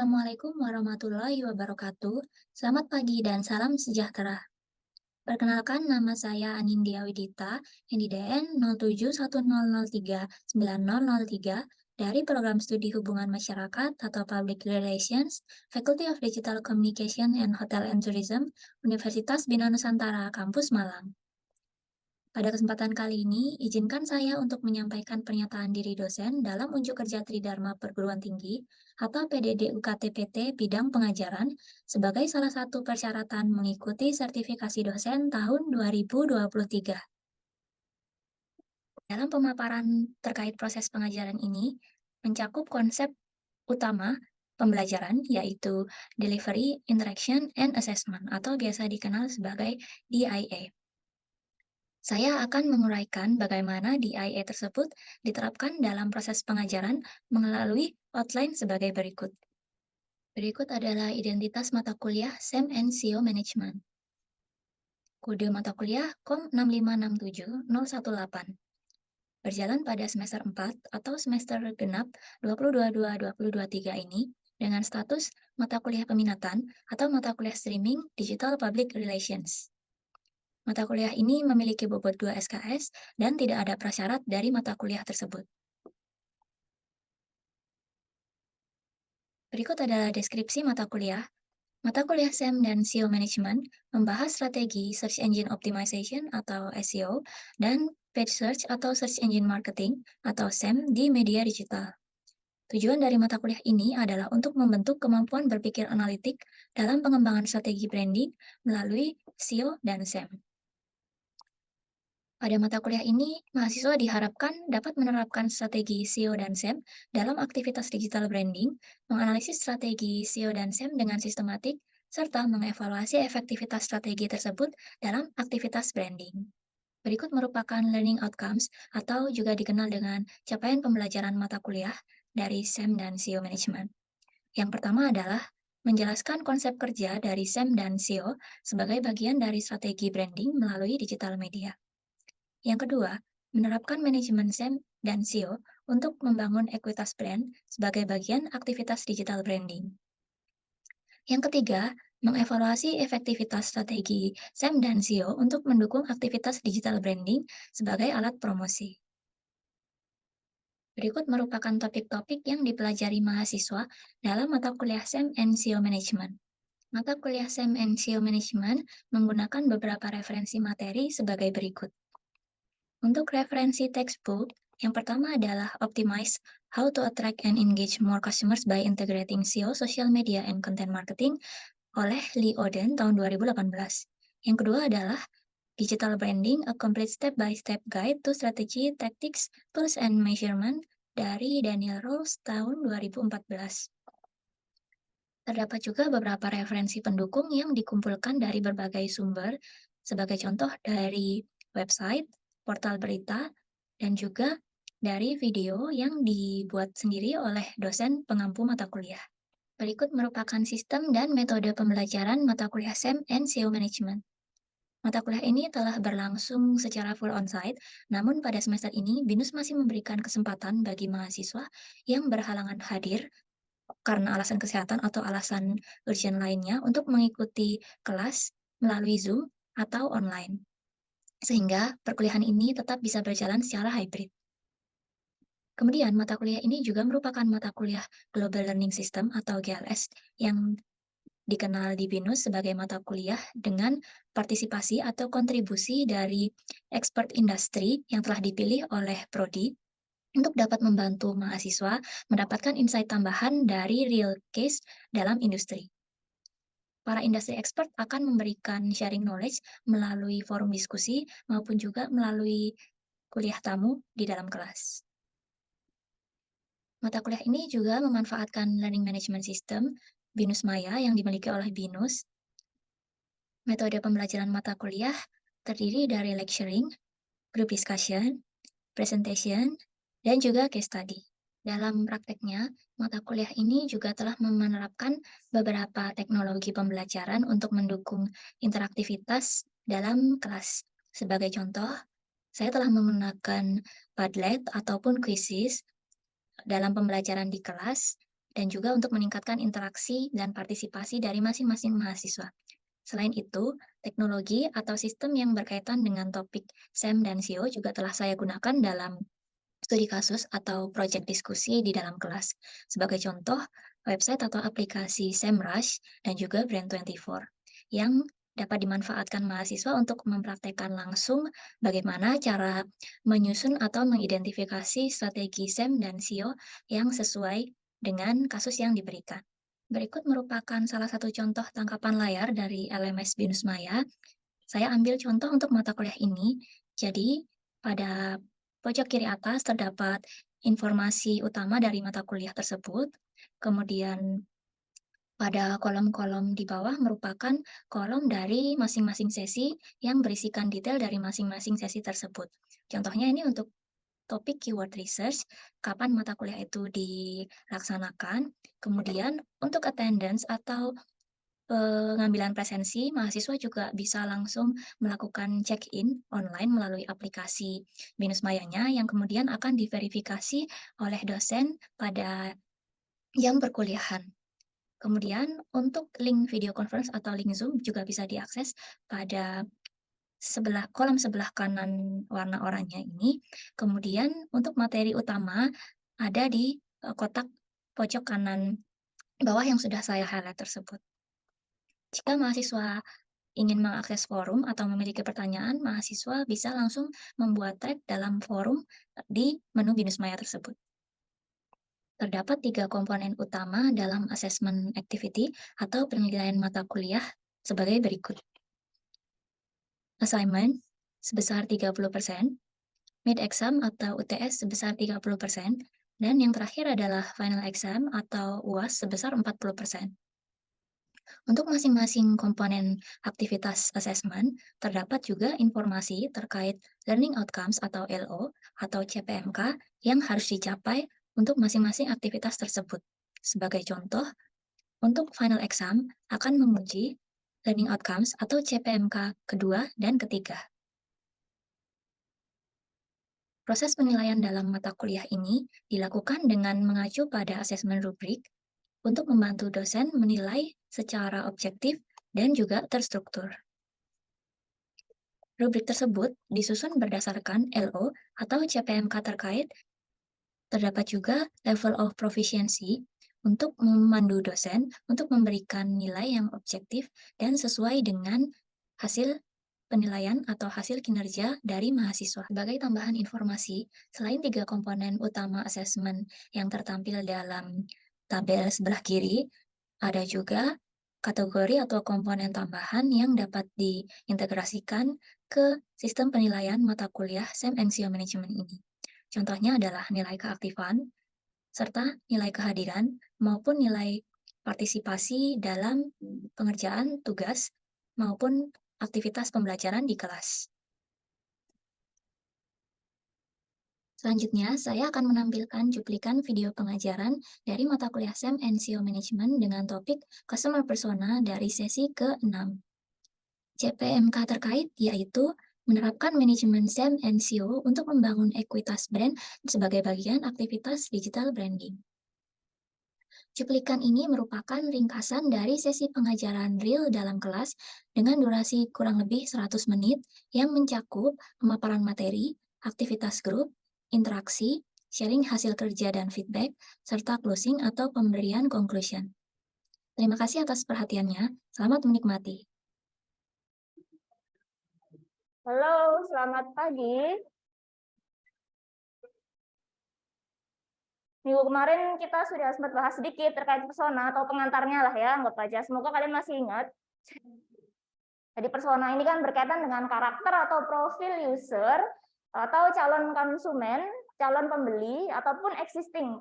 Assalamualaikum warahmatullahi wabarakatuh. Selamat pagi dan salam sejahtera. Perkenalkan, nama saya Anindya Widita, NIDN 0710039003 dari Program Studi Hubungan Masyarakat atau Public Relations, Faculty of Digital Communication and Hotel and Tourism, Universitas Bina Nusantara, Kampus Malang. Pada kesempatan kali ini, izinkan saya untuk menyampaikan pernyataan diri dosen dalam Unjuk Kerja Tridharma Perguruan Tinggi atau PDD UKT-PT bidang pengajaran sebagai salah satu persyaratan mengikuti sertifikasi dosen tahun 2023. Dalam pemaparan terkait proses pengajaran ini, mencakup konsep utama pembelajaran yaitu Delivery, Interaction, and Assessment atau biasa dikenal sebagai DIA. Saya akan menguraikan bagaimana DIA tersebut diterapkan dalam proses pengajaran melalui outline sebagai berikut. Berikut adalah identitas mata kuliah SEM and SEO Management. Kode mata kuliah KOM 6567018. Berjalan pada semester 4 atau semester genap 2022-2023 ini dengan status mata kuliah peminatan atau mata kuliah streaming Digital Public Relations. Mata kuliah ini memiliki bobot 2 SKS dan tidak ada prasyarat dari mata kuliah tersebut. Berikut adalah deskripsi mata kuliah. Mata kuliah SEM dan SEO Management membahas strategi Search Engine Optimization atau SEO dan Paid Search atau Search Engine Marketing atau SEM di media digital. Tujuan dari mata kuliah ini adalah untuk membentuk kemampuan berpikir analitik dalam pengembangan strategi branding melalui SEO dan SEM. Pada mata kuliah ini, mahasiswa diharapkan dapat menerapkan strategi SEO dan SEM dalam aktivitas digital branding, menganalisis strategi SEO dan SEM dengan sistematik, serta mengevaluasi efektivitas strategi tersebut dalam aktivitas branding. Berikut merupakan learning outcomes atau juga dikenal dengan capaian pembelajaran mata kuliah dari SEM dan SEO Management. Yang pertama adalah menjelaskan konsep kerja dari SEM dan SEO sebagai bagian dari strategi branding melalui digital media. Yang kedua, menerapkan manajemen SEM dan SEO untuk membangun ekuitas brand sebagai bagian aktivitas digital branding. Yang ketiga, mengevaluasi efektivitas strategi SEM dan SEO untuk mendukung aktivitas digital branding sebagai alat promosi. Berikut merupakan topik-topik yang dipelajari mahasiswa dalam mata kuliah SEM and SEO Management. Mata kuliah SEM and SEO Management menggunakan beberapa referensi materi sebagai berikut. Untuk referensi textbook, yang pertama adalah Optimize How to Attract and Engage More Customers by Integrating SEO, Social Media, and Content Marketing oleh Lee Oden tahun 2018. Yang kedua adalah Digital Branding, A Complete Step-by-Step Guide to Strategy, Tactics, Tools, and Measurement dari Daniel Rose tahun 2014. Terdapat juga beberapa referensi pendukung yang dikumpulkan dari berbagai sumber, sebagai contoh dari website, portal berita, dan juga dari video yang dibuat sendiri oleh dosen pengampu mata kuliah. Berikut merupakan sistem dan metode pembelajaran mata kuliah SEM and SEO Management. Mata kuliah ini telah berlangsung secara full onsite, namun pada semester ini BINUS masih memberikan kesempatan bagi mahasiswa yang berhalangan hadir karena alasan kesehatan atau alasan urgent lainnya untuk mengikuti kelas melalui Zoom atau online, sehingga perkuliahan ini tetap bisa berjalan secara hybrid. Kemudian, mata kuliah ini juga merupakan mata kuliah Global Learning System atau GLS yang dikenal di BINUS sebagai mata kuliah dengan partisipasi atau kontribusi dari expert industri yang telah dipilih oleh Prodi untuk dapat membantu mahasiswa mendapatkan insight tambahan dari real case dalam industri. Para industri expert akan memberikan sharing knowledge melalui forum diskusi maupun juga melalui kuliah tamu di dalam kelas. Mata kuliah ini juga memanfaatkan Learning Management System BINUS Maya yang dimiliki oleh BINUS. Metode pembelajaran mata kuliah terdiri dari lecturing, group discussion, presentation, dan juga case study. Dalam prakteknya, mata kuliah ini juga telah menerapkan beberapa teknologi pembelajaran untuk mendukung interaktivitas dalam kelas. Sebagai contoh, saya telah menggunakan Padlet ataupun Quizzes dalam pembelajaran di kelas, dan juga untuk meningkatkan interaksi dan partisipasi dari masing-masing mahasiswa. Selain itu, teknologi atau sistem yang berkaitan dengan topik SEM dan SEO juga telah saya gunakan dalam studi kasus atau proyek diskusi di dalam kelas. Sebagai contoh, website atau aplikasi SEMrush dan juga Brand24 yang dapat dimanfaatkan mahasiswa untuk mempraktekkan langsung bagaimana cara menyusun atau mengidentifikasi strategi SEM dan SEO yang sesuai dengan kasus yang diberikan. Berikut merupakan salah satu contoh tangkapan layar dari LMS Binus Maya. Saya ambil contoh untuk mata kuliah ini. Jadi, pada pojok kiri atas terdapat informasi utama dari mata kuliah tersebut. Kemudian pada kolom-kolom di bawah merupakan kolom dari masing-masing sesi yang berisikan detail dari masing-masing sesi tersebut. Contohnya ini untuk topik keyword research, kapan mata kuliah itu dilaksanakan, kemudian untuk attendance atau pengambilan presensi, mahasiswa juga bisa langsung melakukan check-in online melalui aplikasi Binus Mayanya yang kemudian akan diverifikasi oleh dosen pada jam perkuliahan. Kemudian untuk link video conference atau link Zoom juga bisa diakses pada kolom sebelah kanan warna oranye ini. Kemudian untuk materi utama ada di kotak pojok kanan bawah yang sudah saya highlight tersebut. Jika mahasiswa ingin mengakses forum atau memiliki pertanyaan, mahasiswa bisa langsung membuat thread dalam forum di menu Binus Maya tersebut. Terdapat 3 komponen utama dalam assessment activity atau penilaian mata kuliah sebagai berikut. Assignment sebesar 30%, mid-exam atau UTS sebesar 30%, dan yang terakhir adalah final exam atau UAS sebesar 40%. Untuk masing-masing komponen aktivitas assessment, terdapat juga informasi terkait learning outcomes atau LO atau CPMK yang harus dicapai untuk masing-masing aktivitas tersebut. Sebagai contoh, untuk final exam akan menguji learning outcomes atau CPMK kedua dan ketiga. Proses penilaian dalam mata kuliah ini dilakukan dengan mengacu pada asesmen rubrik untuk membantu dosen menilai secara objektif dan juga terstruktur. Rubrik tersebut disusun berdasarkan LO atau CPMK terkait. Terdapat juga level of proficiency untuk memandu dosen untuk memberikan nilai yang objektif dan sesuai dengan hasil penilaian atau hasil kinerja dari mahasiswa. Sebagai tambahan informasi, selain 3 komponen utama asesmen yang tertampil dalam tabel sebelah kiri, ada juga kategori atau komponen tambahan yang dapat diintegrasikan ke sistem penilaian mata kuliah SEM NCO Management ini. Contohnya adalah nilai keaktifan, serta nilai kehadiran, maupun nilai partisipasi dalam pengerjaan tugas maupun aktivitas pembelajaran di kelas. Selanjutnya, saya akan menampilkan cuplikan video pengajaran dari mata kuliah SEM NCO Management dengan topik Customer Persona dari sesi ke-6. CPMK terkait yaitu menerapkan manajemen SEM NCO untuk membangun ekuitas brand sebagai bagian aktivitas digital branding. Cuplikan ini merupakan ringkasan dari sesi pengajaran real dalam kelas dengan durasi kurang lebih 100 menit yang mencakup pemaparan materi, aktivitas grup, interaksi, sharing hasil kerja dan feedback, serta closing atau pemberian conclusion. Terima kasih atas perhatiannya. Selamat menikmati. Halo, selamat pagi. Minggu kemarin kita sudah sempat bahas sedikit terkait persona atau pengantarnya lah ya, anggap aja. Semoga kalian masih ingat. Jadi persona ini kan berkaitan dengan karakter atau profil user atau calon konsumen, calon pembeli ataupun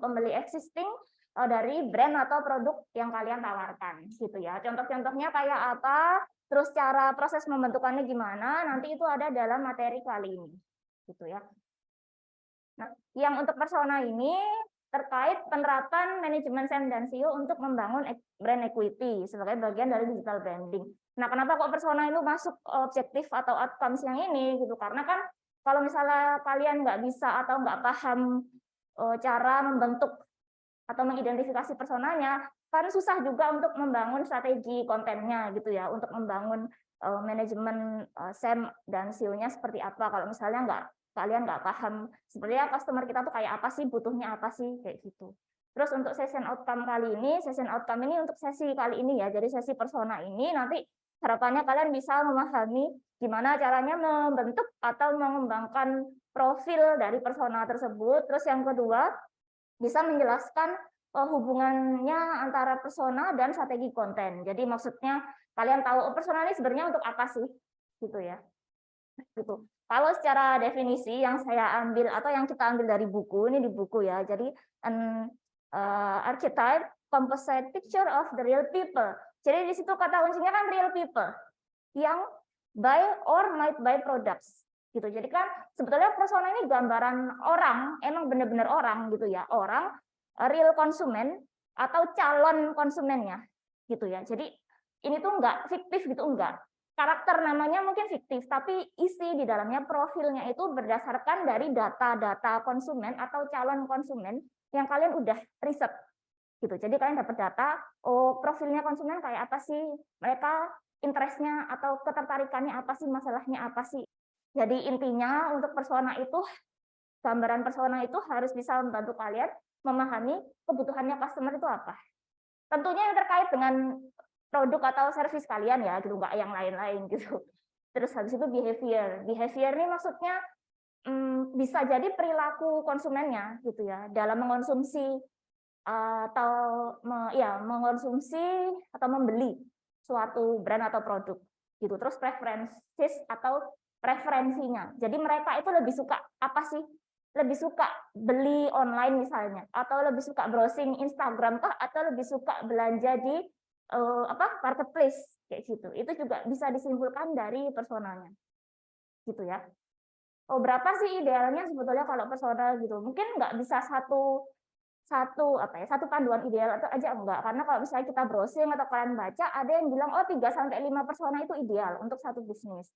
pembeli existing dari brand atau produk yang kalian tawarkan gitu ya. Contoh-contohnya kayak apa, terus cara proses membentukannya gimana, nanti itu ada dalam materi kali ini gitu ya. Nah, yang untuk persona ini terkait penerapan manajemen SEM dan SEO untuk membangun brand equity sebagai bagian dari digital branding. Nah, kenapa kok persona itu masuk objektif atau outcomes yang ini gitu? Karena kan kalau misalnya kalian nggak bisa atau nggak paham cara membentuk atau mengidentifikasi personanya, kan susah juga untuk membangun strategi kontennya gitu ya, untuk membangun manajemen SEM dan SEO-nya seperti apa. Kalau misalnya kalian nggak paham sebenarnya customer kita tuh kayak apa sih, butuhnya apa sih, kayak gitu. Terus untuk session outcome ini untuk sesi kali ini ya, jadi sesi persona ini nanti harapannya kalian bisa memahami gimana caranya membentuk atau mengembangkan profil dari persona tersebut. Terus yang kedua, bisa menjelaskan hubungannya antara persona dan strategi konten. Jadi maksudnya kalian tahu persona ini sebenarnya untuk apa sih, gitu ya. Gitu. Kalau secara definisi yang saya ambil atau yang kita ambil dari buku, ini di buku ya. Jadi archetype composite picture of the real people. Jadi di situ kata kuncinya kan real people yang buy or might buy products gitu. Jadi kan sebetulnya persona ini gambaran orang, emang benar-benar orang gitu ya, orang real konsumen atau calon konsumennya gitu ya. Jadi ini tuh enggak fiktif gitu, enggak. Karakter namanya mungkin fiktif, tapi isi di dalamnya profilnya itu berdasarkan dari data-data konsumen atau calon konsumen yang kalian udah riset gitu. Jadi kalian dapat data, oh profilnya konsumen kayak apa sih, mereka interestnya atau ketertarikannya apa sih, masalahnya apa sih. Jadi intinya untuk persona itu, gambaran persona itu harus bisa membantu kalian memahami kebutuhannya customer itu apa. Tentunya yang terkait dengan produk atau service kalian ya, gitu, nggak yang lain-lain gitu. Terus habis itu behavior. Behavior ini maksudnya bisa jadi perilaku konsumennya gitu ya, dalam mengonsumsi atau mengonsumsi atau membeli suatu brand atau produk gitu. Terus preferences atau preferensinya. Jadi mereka itu lebih suka apa sih? Lebih suka beli online misalnya, atau lebih suka browsing Instagram kah, atau lebih suka belanja di marketplace kayak gitu. Itu juga bisa disimpulkan dari personanya. Gitu ya. Oh, berapa sih idealnya sebetulnya kalau persona gitu? Mungkin nggak bisa satu panduan ideal atau aja enggak, karena kalau misalnya kita browsing atau kalian baca ada yang bilang 3-5 persona itu ideal untuk satu bisnis.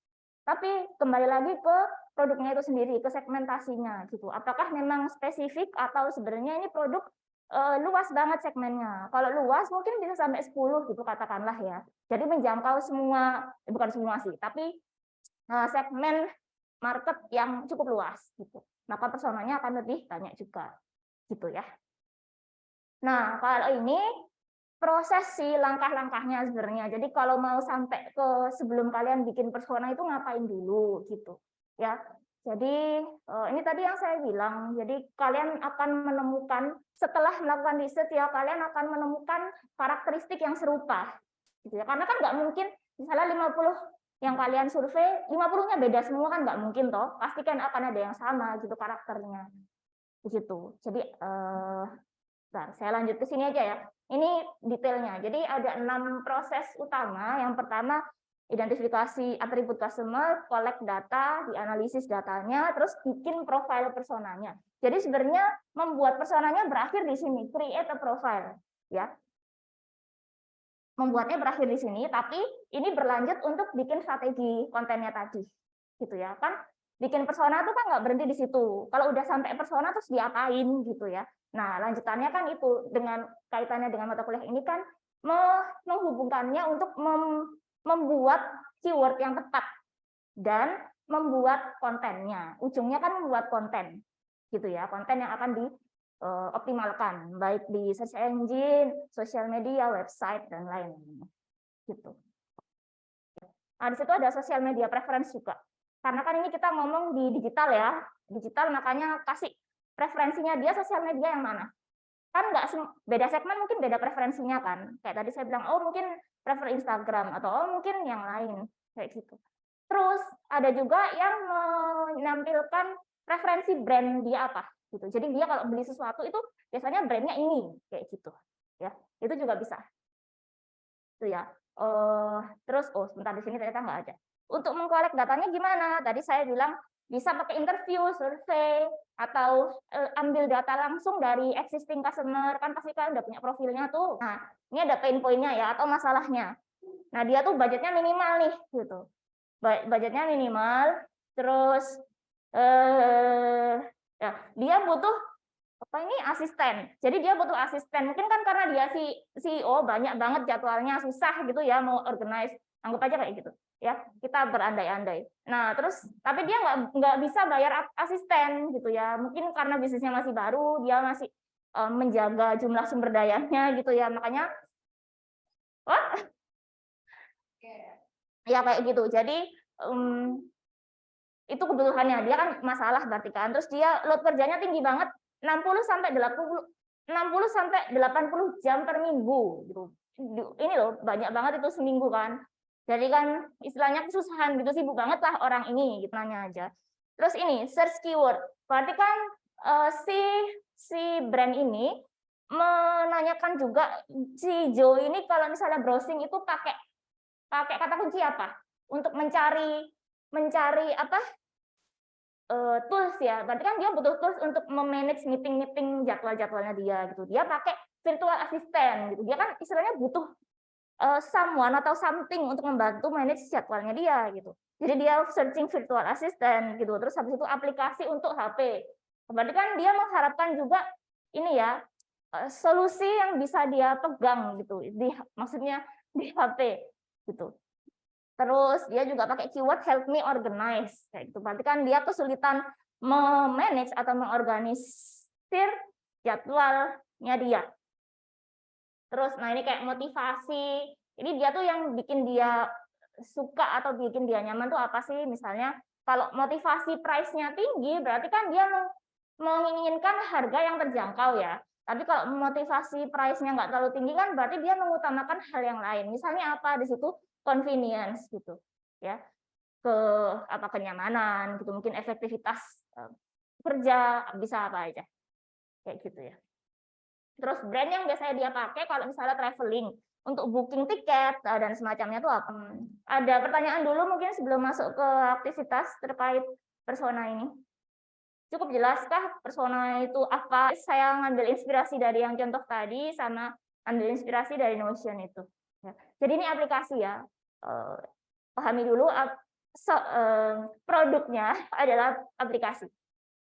Tapi kembali lagi ke produknya itu sendiri, ke segmentasinya gitu. Apakah memang spesifik atau sebenarnya ini produk luas banget segmennya. Kalau luas mungkin bisa sampai 10 gitu katakanlah ya. Jadi menjangkau semua, bukan semua sih, tapi segmen market yang cukup luas gitu. Maka personanya akan lebih banyak juga gitu ya. Nah, kalau ini proses sih langkah-langkahnya sebenarnya. Jadi kalau mau sampai ke sebelum kalian bikin persona itu ngapain dulu gitu. Ya. Jadi ini tadi yang saya bilang. Jadi kalian akan menemukan setelah melakukan riset ya, kalian akan menemukan karakteristik yang serupa. Gitu ya. Karena kan nggak mungkin misalnya 50 yang kalian survei, 50-nya beda semua kan nggak mungkin toh. Pasti kan akan ada yang sama gitu karakternya. Begitu. Jadi saya lanjut ke sini aja ya. Ini detailnya. Jadi ada 6 proses utama. Yang pertama, identifikasi atribut customer, collect data, dianalisis datanya, terus bikin profile personanya. Jadi sebenarnya membuat personanya berakhir di sini, create a profile, ya. Membuatnya berakhir di sini, tapi ini berlanjut untuk bikin strategi kontennya tadi, gitu ya. Kan bikin persona tuh kan nggak berhenti di situ. Kalau udah sampai persona terus diapain gitu ya. Nah, lanjutannya kan itu dengan kaitannya dengan mata kuliah ini kan menghubungkannya untuk membuat keyword yang tepat dan membuat kontennya. Ujungnya kan membuat konten gitu ya, konten yang akan dioptimalkan baik di search engine, sosial media, website dan lain-lain gitu. Nah, di situ ada sosial media preference juga. Karena kan ini kita ngomong di digital ya, digital makanya kasih preferensinya dia sosial media yang mana. Kan nggak beda segmen mungkin beda preferensinya kan. Kayak tadi saya bilang, mungkin prefer Instagram atau mungkin yang lain kayak gitu. Terus ada juga yang menampilkan preferensi brand dia apa gitu. Jadi dia kalau beli sesuatu itu biasanya brandnya ini kayak gitu ya. Itu juga bisa. Itu ya. Terus sebentar di sini ternyata nggak ada. Untuk mengkolek datanya gimana? Tadi saya bilang bisa pakai interview, survei, atau ambil data langsung dari existing customer, kan pasti kan udah punya profilnya tuh. Nah, ini ada pain point-nya ya, atau masalahnya. Nah, dia tuh budgetnya minimal nih, gitu. Budgetnya minimal, terus ya, dia butuh apa ini asisten. Jadi dia butuh asisten. Mungkin kan karena dia si CEO banyak banget jadwalnya, susah gitu ya mau organize. Anggap aja kayak gitu. Ya, kita berandai-andai. Nah, terus tapi dia nggak bisa bayar asisten gitu ya. Mungkin karena bisnisnya masih baru, dia masih menjaga jumlah sumber dayanya gitu ya. Makanya wah, ya kayak gitu. Jadi itu kebutuhannya. Dia kan masalah berarti kan. Terus dia load kerjanya tinggi banget, 60 sampai 80 jam per minggu gitu. Ini loh, banyak banget itu seminggu kan. Jadi kan istilahnya kesusahan gitu, sibuk banget lah orang ini gitu, nanya aja. Terus ini search keyword. Berarti kan si brand ini menanyakan juga si Joe ini kalau misalnya browsing itu pakai kata kunci apa? Untuk mencari apa? Tools ya. Berarti kan dia butuh tools untuk memanage meeting jadwalnya dia gitu. Dia pakai virtual assistant gitu. Dia kan istilahnya butuh someone atau something untuk membantu manage jadwalnya dia gitu. Jadi dia searching virtual assistant gitu. Terus habis itu aplikasi untuk HP. Berarti kan dia mengharapkan juga ini ya solusi yang bisa dia pegang gitu. Maksudnya di HP gitu. Terus dia juga pakai keyword help me organize kayak gitu. Berarti kan dia kesulitan memanage atau mengorganisir jadwalnya dia. Terus, nah ini kayak motivasi. Ini dia tuh yang bikin dia suka atau bikin dia nyaman tuh apa sih? Misalnya kalau motivasi price-nya tinggi, berarti kan dia menginginkan harga yang terjangkau ya. Tapi kalau motivasi price-nya nggak terlalu tinggi kan berarti dia mengutamakan hal yang lain. Misalnya apa di situ? Convenience gitu, ya. Kenyamanan gitu, mungkin efektivitas kerja, bisa apa aja. Kayak gitu ya. Terus brand yang biasanya dia pakai kalau misalnya traveling untuk booking tiket dan semacamnya itu apa? Ada pertanyaan dulu mungkin sebelum masuk ke aktivitas terkait persona ini. Cukup jelaskah persona itu apa? Saya ngambil inspirasi dari yang contoh tadi sama ambil inspirasi dari Notion itu. Jadi ini aplikasi ya. Pahami dulu produknya adalah aplikasi.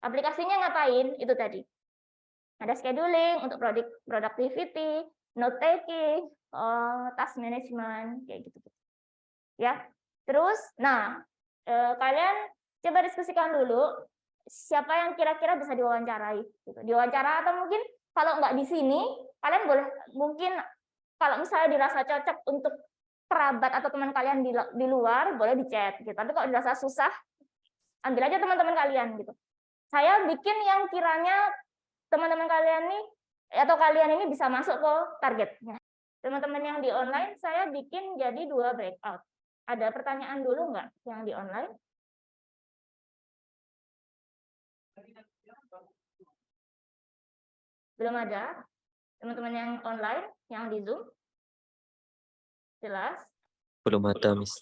Aplikasinya ngapain? Itu tadi. Ada scheduling untuk productivity, note taking, task management, kayak gitu. Ya. Terus, nah, kalian coba diskusikan dulu siapa yang kira-kira bisa diwawancarai. Gitu. Diwawancara atau mungkin kalau nggak di sini, kalian boleh mungkin kalau misalnya dirasa cocok untuk kerabat atau teman kalian di luar, boleh di chat. Gitu. Tapi kalau dirasa susah, ambil aja teman-teman kalian. Gitu. Saya bikin yang kiranya teman-teman kalian nih atau kalian ini bisa masuk ke targetnya. Teman-teman yang di online saya bikin jadi 2 breakout. Ada pertanyaan dulu nggak yang di online? Belum ada? Teman-teman yang online, yang di Zoom? Jelas? Belum ada, Miss.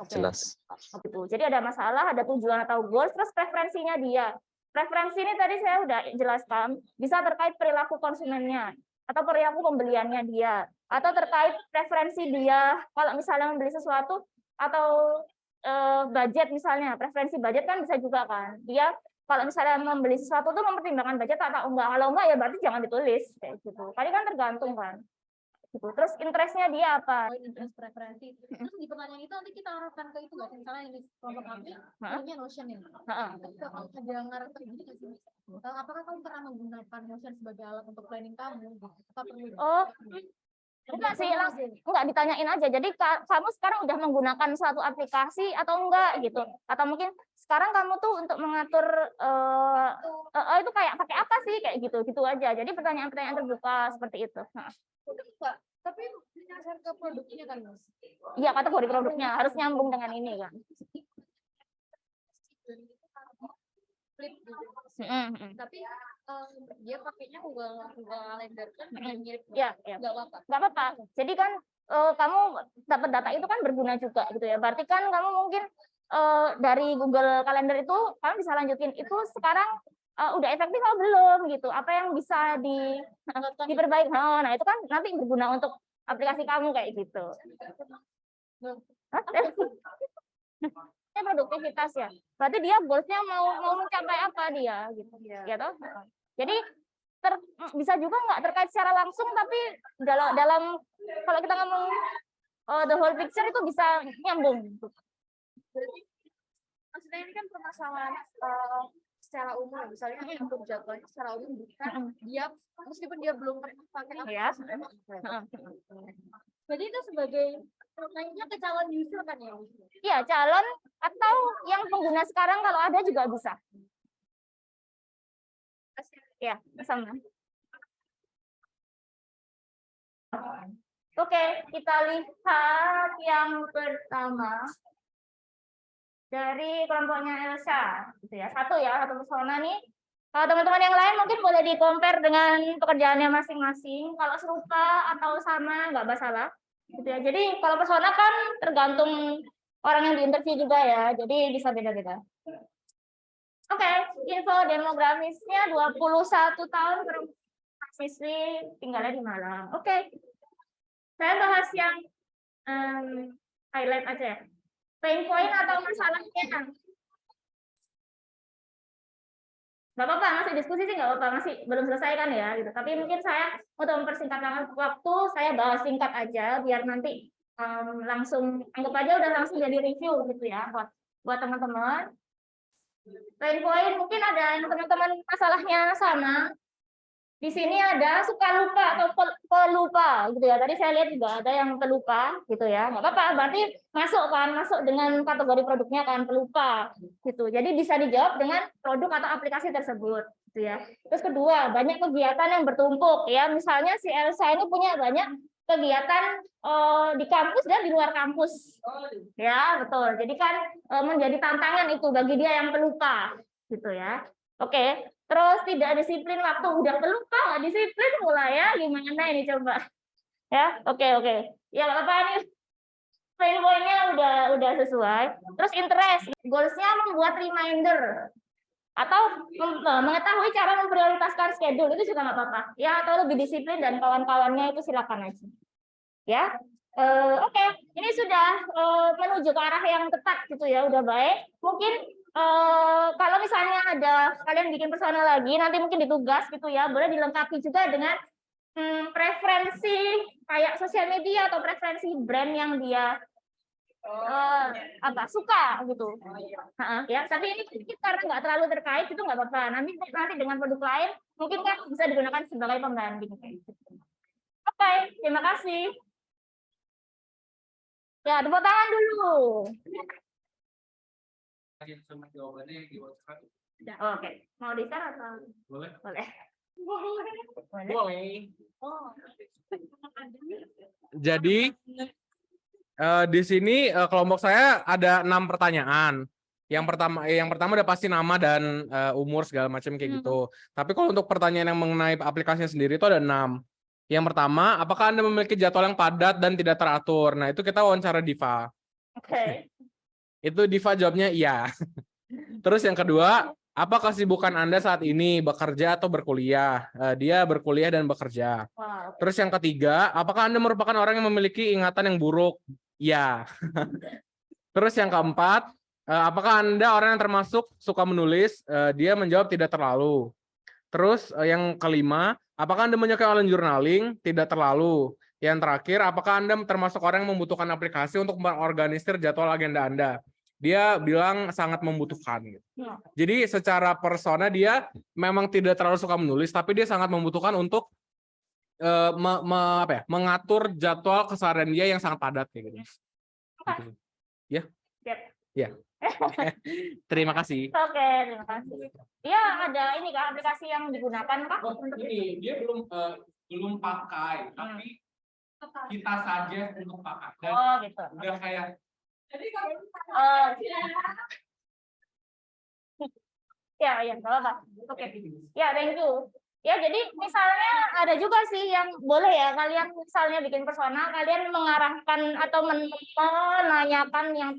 Oke. Jelas. Gitu. Jadi ada masalah, ada tujuan atau goals, terus preferensinya dia. Preferensi ini tadi saya udah jelaskan, bisa terkait perilaku konsumennya, atau perilaku pembeliannya dia, atau terkait preferensi dia, kalau misalnya membeli sesuatu, atau budget misalnya, preferensi budget kan bisa juga kan. Dia kalau misalnya membeli sesuatu tuh mempertimbangkan budget atau enggak, kalau enggak ya berarti jangan ditulis, kayak gitu. Tadi kan tergantung kan. Gitu. Terus interestnya dia apa? Interest preferensi. Terus di pertanyaan itu nanti kita arahkan ke itu nggak sih? Misalnya ini kelompok kami punya Notion ya. Ada ngarah ke ini nggak sih? Apakah kamu pernah menggunakan Notion sebagai alat untuk planning kamu? Apa perlu? Enggak sih, enggak ditanyain aja. Jadi kamu sekarang udah menggunakan suatu aplikasi atau enggak gitu? Atau mungkin sekarang kamu tuh untuk mengatur itu kayak pakai apa sih kayak gitu aja. Jadi pertanyaan-pertanyaan terbuka seperti itu. Enggak, tapi menyasar ke produknya kan, Mas? Iya, kategori produknya harus nyambung dengan ini kan. Tapi dia pakainya Google Calendar kan mirip. Ya. Nggak apa-apa. Nggak apa-apa. Jadi kan kamu dapat data itu kan berguna juga gitu ya. Berarti kan kamu mungkin dari Google Calendar itu kamu bisa lanjutin itu sekarang udah efektif atau belum gitu. Apa yang bisa diperbaiki. Nah, itu kan nanti berguna untuk aplikasi kamu kayak gitu. Ini produktivitas ya. Berarti dia goals-nya mau mencapai apa dia gitu. Ya toh? Jadi bisa juga nggak terkait secara langsung, tapi dalam kalau kita ngomong the whole picture itu bisa nyambung. Berarti maksudnya ini kan permasalahan secara umum, misalnya untuk jadwalnya secara umum bukan dia meskipun dia belum pernah pakai Ya. Jadi itu sebagai nanya ke calon user kan ya? Iya, calon atau yang pengguna sekarang kalau ada juga bisa. Ya, sama. Oke, kita lihat yang pertama dari kelompoknya Elsa, gitu ya. Satu persona nih. Kalau teman-teman yang lain mungkin boleh di-compare dengan pekerjaannya masing-masing. Kalau serupa atau sama, nggak masalah. Gitu ya. Jadi kalau persona kan tergantung orang yang diinterview juga ya. Jadi bisa beda-beda. Oke, info demografisnya 21 tahun mahasiswi tinggalnya di Malang. Oke. Saya bahas yang highlight aja ya. Pain point atau masalahnya. Nggak apa-apa, masih diskusi sih nggak apa-apa, masih belum selesai kan ya gitu. Tapi mungkin saya untuk mempersingkat waktu, saya bahas singkat aja biar nanti langsung anggap aja udah langsung jadi review gitu ya buat teman-teman. Pain point mungkin ada yang teman-teman masalahnya sama. Di sini ada suka lupa atau pelupa gitu ya. Tadi saya lihat juga ada yang pelupa gitu ya. Nggak apa-apa, berarti masuk dengan kategori produknya kan pelupa gitu. Jadi bisa dijawab dengan produk atau aplikasi tersebut gitu ya. Terus kedua, banyak kegiatan yang bertumpuk ya. Misalnya si Elsa ini punya banyak kegiatan di kampus dan di luar kampus. Ya, betul. Jadi kan menjadi tantangan itu bagi dia yang pelupa gitu ya. Oke. Terus tidak disiplin waktu, udah pelupa nggak disiplin mulai ya, gimana ini coba ya. Oke. Ya nggak apa-apa nih, pain point-nya udah sesuai. Terus interest, goals-nya membuat reminder atau mengetahui cara memprioritaskan schedule, itu juga nggak apa-apa ya, atau lebih disiplin dan kawan-kawannya itu silakan aja ya. Oke, ini sudah menuju ke arah yang tepat gitu ya, udah baik. Mungkin kalau misalnya ada kalian bikin persona lagi, nanti mungkin ditugas gitu ya, boleh dilengkapi juga dengan preferensi kayak sosial media atau preferensi brand yang dia suka gitu. Ya, tapi ini karena nggak terlalu terkait itu nggak apa-apa. Nanti dengan produk lain mungkin kan bisa digunakan sebagai pembanding. Oke, terima kasih. Ya, tepuk tangan dulu. Sama jawabannya di WhatsApp. Oke. Mau di-share atau? Boleh. Oh. Jadi di sini kelompok saya ada 6 pertanyaan. Yang pertama udah pasti nama dan umur segala macam kayak gitu. Tapi kalau untuk pertanyaan yang mengenai aplikasinya sendiri itu ada 6. Yang pertama, apakah Anda memiliki jadwal yang padat dan tidak teratur? Nah, itu kita wawancara Diva. Oke. Itu Diva jawabnya iya. Terus yang kedua, apa kesibukan Anda saat ini, bekerja atau berkuliah? Dia berkuliah dan bekerja. Wow. Terus yang ketiga, apakah Anda merupakan orang yang memiliki ingatan yang buruk? Ya. Terus yang keempat, apakah Anda orang yang termasuk suka menulis? Dia menjawab tidak terlalu. Terus yang kelima, apakah Anda menyukai online journaling? Tidak terlalu. Yang terakhir, apakah Anda termasuk orang yang membutuhkan aplikasi untuk mengorganisir jadwal agenda Anda? Dia bilang sangat membutuhkan. Jadi secara persona dia memang tidak terlalu suka menulis, tapi dia sangat membutuhkan untuk mengatur jadwal keseharian dia yang sangat padat kayak gitu. Ya. Ya. Terima kasih. Oke, terima kasih. Ya, ada ini Kak, aplikasi yang digunakan Kak? Ini dia belum pakai, tapi kita saja untuk pakai. Dan gitu. udah kayak ya, nggak apa-apa. Oke. Ya, thank you. Ya, jadi misalnya ada juga sih yang boleh ya kalian misalnya bikin persona, kalian mengarahkan atau menanyakan yang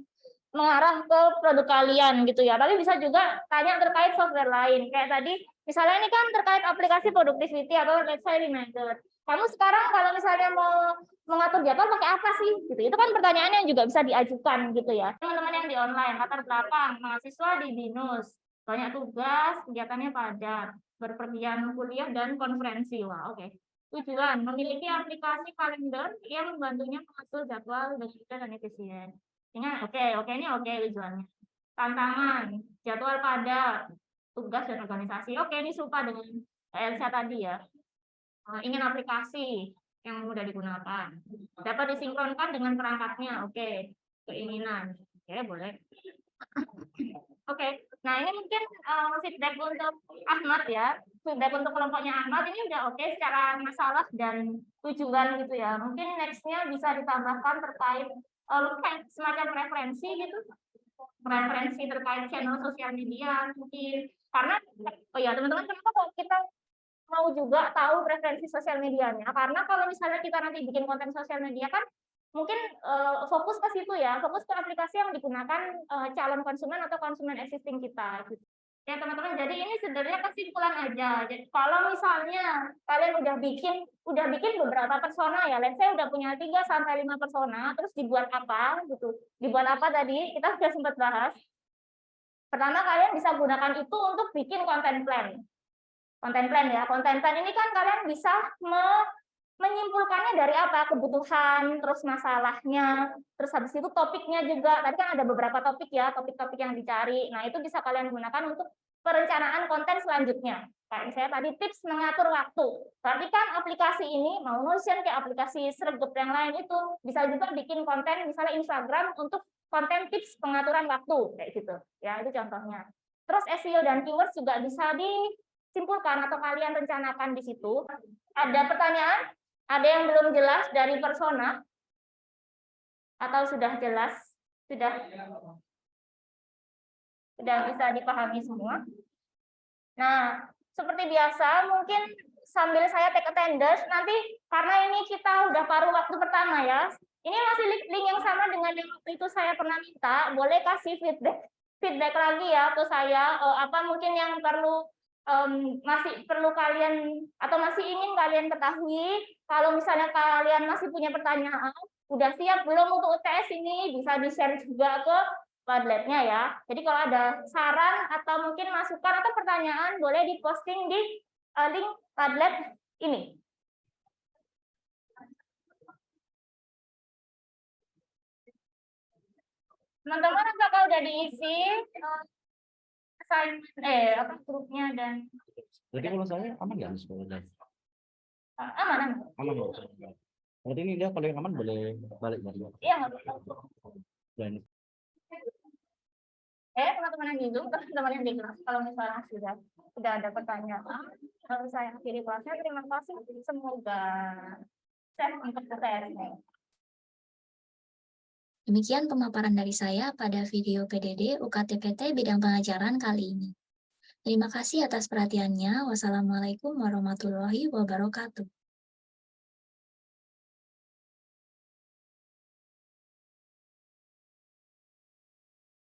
mengarah ke produk kalian gitu ya. Tapi bisa juga tanya terkait software lain. Kayak tadi, misalnya ini kan terkait aplikasi productivity atau let's say reminder. Kamu sekarang kalau misalnya mau mengatur jadwal pakai apa sih? Gitu. Itu kan pertanyaan yang juga bisa diajukan gitu ya. Teman-teman yang di online, latar belakang, mahasiswa di BINUS. banyak tugas, kegiatannya padat, berpergian kuliah dan konferensi. Wah, oke. Tujuan, memiliki aplikasi kalender yang membantunya mengatur jadwal dengan mudah dan efisien. Ingat, oke, ini oke tujuannya. Tantangan, jadwal padat, tugas dan organisasi. Oke, ini serupa dengan Elsa tadi ya. Ingin aplikasi yang mudah digunakan. Dapat disinkronkan dengan perangkatnya. Oke, keinginan. Oke, boleh. Oke, nah ini mungkin feedback untuk Ahmad ya. Feedback untuk kelompoknya Ahmad ini udah oke secara masalah dan tujuan gitu ya. Mungkin nextnya bisa ditambahkan terkait semacam referensi gitu. Referensi terkait channel sosial media mungkin. Karena, oh ya teman-teman, kenapa kok kita mau juga tahu preferensi sosial medianya? Karena kalau misalnya kita nanti bikin konten sosial media kan mungkin fokus ke situ ya, fokus ke aplikasi yang digunakan calon konsumen atau konsumen existing kita. Gitu. Ya teman-teman, jadi ini sebenarnya kesimpulan aja. Jadi kalau misalnya kalian udah bikin beberapa persona ya, let's say udah punya 3 sampai 5 persona, terus dibuat apa gitu? Dibuat apa tadi? Kita sudah sempat bahas. Pertama, kalian bisa gunakan itu untuk bikin content plan. Content plan ya, content plan ini kan kalian bisa menyimpulkannya dari apa? Kebutuhan, terus masalahnya, terus habis itu topiknya juga. Tadi kan ada beberapa topik ya, topik-topik yang dicari. Nah, itu bisa kalian gunakan untuk perencanaan konten selanjutnya. Kayak misalnya tadi tips mengatur waktu. Berarti kan aplikasi ini, mau Notion kayak aplikasi Sregep yang lain itu, bisa juga bikin konten misalnya Instagram untuk konten tips pengaturan waktu, kayak gitu. Ya, itu contohnya. Terus SEO dan keywords juga bisa disimpulkan atau kalian rencanakan di situ. Ada pertanyaan? Ada yang belum jelas dari persona? Atau sudah jelas? Sudah bisa dipahami semua? Nah, seperti biasa, mungkin sambil saya take attendance, nanti karena ini kita udah paruh waktu pertama ya, ini masih link yang sama dengan yang waktu itu saya pernah minta, boleh kasih feedback lagi ya ke saya, apa mungkin yang perlu masih perlu kalian atau masih ingin kalian ketahui. Kalau misalnya kalian masih punya pertanyaan, udah siap belum untuk UTS ini, bisa di-share juga ke Padlet-nya ya. Jadi kalau ada saran atau mungkin masukan atau pertanyaan, boleh diposting di link Padlet ini. Teman-teman, apakah udah diisi grupnya dan Jadi kalau saya aman nggak sekolah? aman. Berarti ini dia kalau yang aman boleh balik dari. Iya, nggak apa-apa. Dan Teman-teman yang di Zoom, teman-teman yang di kelas, kalau misalnya sudah ada pertanyaan, kalau saya akhiri kelasnya, terima kasih. Semoga sukses untuk UTS-nya. Demikian pemaparan dari saya pada video PDD UKT-PT bidang pengajaran kali ini. Terima kasih atas perhatiannya. Wassalamualaikum warahmatullahi wabarakatuh.